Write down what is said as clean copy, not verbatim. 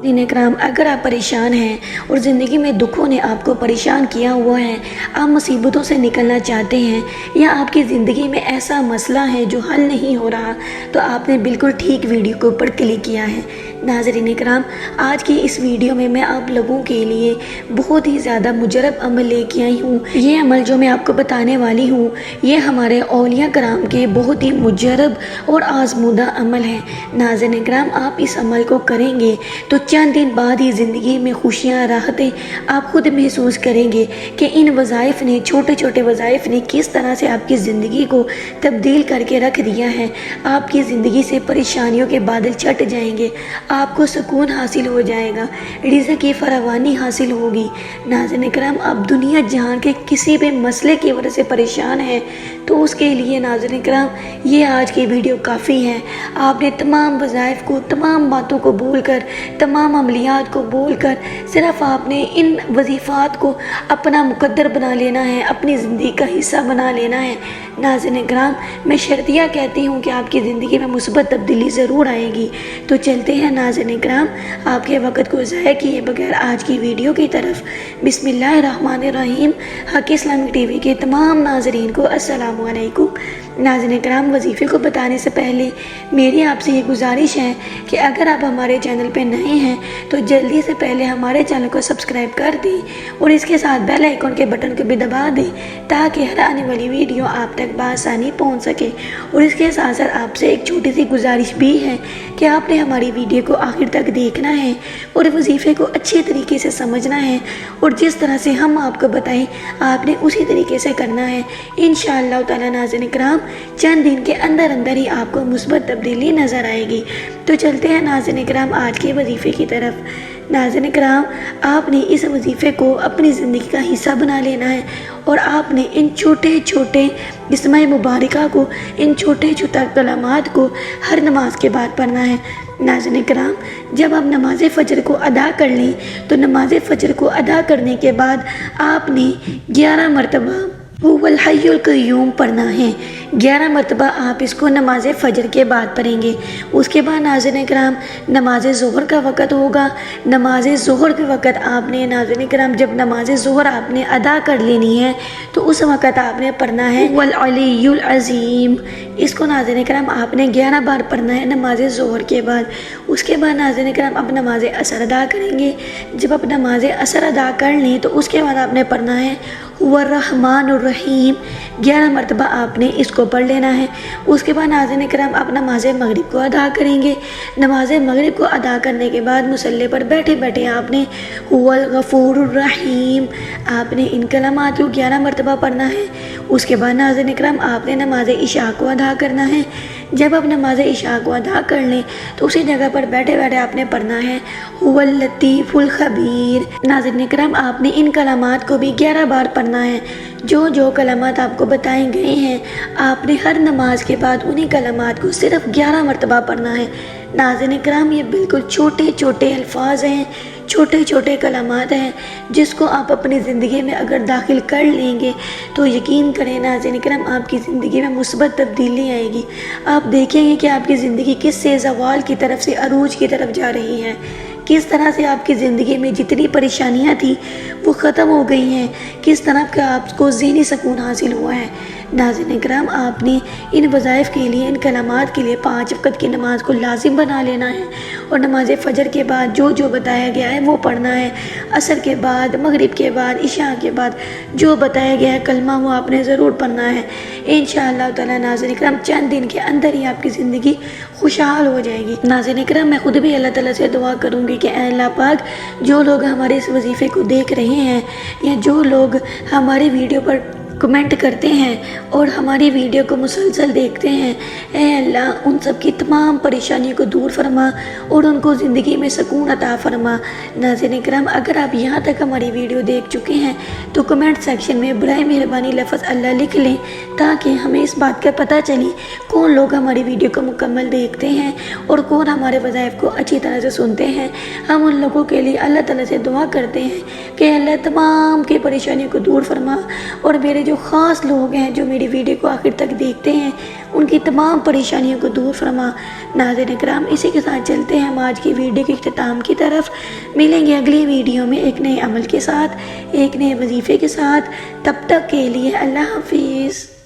दीन इकराम, अगर आप परेशान हैं और ज़िंदगी में दुखों ने आपको परेशान किया हुआ है, आप मुसीबतों से निकलना चाहते हैं या आपकी ज़िंदगी में ऐसा मसला है जो हल नहीं हो रहा, तो आपने बिल्कुल ठीक वीडियो के ऊपर क्लिक किया है। नाज़रीन इकराम, आज की इस वीडियो में मैं आप लोगों के लिए बहुत ही ज़्यादा मुजरब अमल लेके आई हूँ। ये अमल जो मैं आपको बताने वाली हूँ, ये हमारे औलिया कराम के बहुत ही मुजरब और आजमूदा अमल है। नाज़रीन इकराम, आप इस अमल को करेंगे तो चंद दिन बाद ही ज़िंदगी में खुशियाँ राहतें आप खुद महसूस करेंगे कि इन वज़ाइफ ने, छोटे छोटे वज़ाइफ ने किस तरह से आपकी ज़िंदगी को तब्दील करके रख दिया है। आपकी ज़िंदगी से परेशानियों के बादल छट जाएंगे, आपको सुकून हासिल हो जाएगा, रिज़्क़ की फरावानी हासिल होगी। नाज़रीन इकराम, आप दुनिया जहान के किसी भी मसले की वजह से परेशान हैं तो उसके लिए नाज़रीन इकराम ये आज की वीडियो काफ़ी है। आपने तमाम वज़ाइफ को, तमाम बातों को बोलकर, तमाम अमलियात को बोलकर सिर्फ आपने इन वजीफ़ात को अपना मुकद्दर बना लेना है, अपनी ज़िंदगी का हिस्सा बना लेना है। नाज़रीन इकराम, मैं शर्तिया कहती हूँ कि आपकी ज़िंदगी में मुस्बत तब्दीली ज़रूर आएगी। तो चलते हैं नाज़रीन इकराम, आपके वक़्त को ज़ाया किए बगैर आज की वीडियो की तरफ। बिस्मिल्लाहिर्रहमानिर्रहीम। हक़ इस्लामिक टीवी के तमाम नाज़रीन को अस्सलामु अलैकुम। नाज़रीन इकराम, वजीफ़े को बताने से पहले मेरी आपसे ये गुजारिश है कि अगर आप हमारे चैनल पे नए हैं तो जल्दी से पहले हमारे चैनल को सब्सक्राइब कर दें और इसके साथ बेल आइकन के बटन को भी दबा दें ताकि हर आने वाली वीडियो आप तक बआसानी पहुंच सके। और इसके साथ साथ आपसे एक छोटी सी गुजारिश भी है कि आपने हमारी वीडियो को आखिर तक देखना है और वजीफ़े को अच्छे तरीके से समझना है और जिस तरह से हम आपको बताएं आपने उसी तरीके से करना है। इंशाअल्लाह ताला नाज़रीन इकराम, चंद दिन के अंदर अंदर ही आपको मुस्बत तब्दीली नज़र आएगी। तो चलते हैं नाज़रीन इकराम आज के वजीफ़े की तरफ। नाज़रीन इकराम, आपने इस वजीफ़े को अपनी ज़िंदगी का हिस्सा बना लेना है और आपने इन छोटे छोटे इस्माए मुबारका को, इन छोटे छोटे कलामात को हर नमाज के बाद पढ़ना है। नाज़रीन इकराम, जब आप नमाज फ़जर को अदा कर लें तो नमाज फ़जर को अदा करने के बाद आपने 11 मरतबा हुवल हय्युल क़य्यूम पढ़ना है। 11 मरतबा आप इसको नमाज फ़जर के बाद पढ़ेंगे। उसके बाद नाज़रीन इकराम नमाज ज़ोहर का वक़्त होगा। नमाज ज़ोहर के वक़्त आपने नाज़रीन इकराम जब नमाज ज़ोहर आपने अदा कर लेनी है तो उस वक़्त आपने पढ़ना है वल अलीयुल अज़ीम। इसको नाज़रीन इकराम आपने 11 बार पढ़ना है नमाज ज़ोहर के बाद। उसके बाद नाज़रीन इकराम आप नमाज असर अदा करेंगे। जब आप नमाज असर अदा कर लें तो उसके बाद आपने पढ़ना है वर्रहमानुर्रहीम। 11 मरतबा आपने इसको पढ़ लेना है। उसके बाद नाज़रीन इकराम आप नमाज मगरिब को अदा करेंगे। नमाज मगरिब को अदा करने के बाद मुसल्ले पर बैठे बैठे आपने हुवल गफूरुर्रहीम आपने इन कलमात को 11 मरतबा पढ़ना है। उसके बाद नाज़रीन इकराम आपने नमाज इशा को अदा करना है। जब आप नमाज इशा को अदा कर लें तो उसी जगह पर बैठे बैठे आपने पढ़ना है हुवल लतीफ़ुल खबीर। नाज़रीन इकराम, आपने इन कलामात को भी 11 बार पढ़ना है। जो जो कलामात आपको बताए गए हैं आपने हर नमाज के बाद उन्हीं कलामात को सिर्फ 11 मरतबा पढ़ना है। नाज़रीन इकराम, ये बिल्कुल छोटे छोटे अल्फाज हैं, छोटे छोटे कलामात हैं जिसको आप अपनी ज़िंदगी में अगर दाखिल कर लेंगे तो यकीन करें नाज़रीन इकराम आपकी ज़िंदगी में मुस्बत तब्दीली आएगी। आप देखेंगे कि आपकी ज़िंदगी किस से ज़वाल की तरफ से अरूज की तरफ जा रही है, किस तरह से आपकी ज़िंदगी में जितनी परेशानियां थी वो ख़त्म हो गई हैं, किस तरह का आपको ज़हनी सुकून हासिल हुआ है। नाज़रीन इकराम, आपने इन वज़ाइफ के लिए, इन कलामात के लिए 5 वक़्त की नमाज को लाजिम बना लेना है और नमाज फ़जर के बाद जो जो बताया गया है वो पढ़ना है। असर के बाद, मगरिब के बाद, इशा के बाद जो बताया गया है कलमा वो आपने ज़रूर पढ़ना है। इंशाअल्लाह ताला नाज़रीन इकराम चंद दिन के अंदर ही आपकी ज़िंदगी खुशहाल हो जाएगी। नाज़रीन इकराम, मैं खुद भी अल्लाह ताला से दुआ करूँगी कि अल्लाह पाक जो लोग हमारे इस वजीफ़े को देख रहे हैं या जो लोग हमारे वीडियो पर कमेंट करते हैं और हमारी वीडियो को मुसलसल देखते हैं, ऐ अल्लाह उन सब की तमाम परेशानियों को दूर फरमा और उनको ज़िंदगी में सुकून अता फरमा। नाज़रीन इकराम, अगर आप यहाँ तक हमारी वीडियो देख चुके हैं तो कमेंट सेक्शन में बराए मेहरबानी लफ्ज़ अल्लाह लिख लें ताकि हमें इस बात का पता चले कौन लोग हमारी वीडियो को मुकम्मल देखते हैं और कौन हमारे वज़ाइफ को अच्छी तरह से सुनते हैं। हम उन लोगों के लिए अल्लाह ताला से दुआ करते हैं कि अल्लाह तमाम की परेशानियों को दूर फरमा और मेरे جو خاص لوگ ہیں جو میری ویڈیو کو آخر تک دیکھتے ہیں، ان کی تمام پریشانیوں کو دور فرما۔ ناظرین کرام، اسی کے ساتھ چلتے ہیں ہم آج کی ویڈیو کے اختتام کی طرف۔ ملیں گے اگلی ویڈیو میں ایک نئے عمل کے ساتھ، ایک نئے وظیفے کے ساتھ۔ تب تک کے لیے اللہ حافظ۔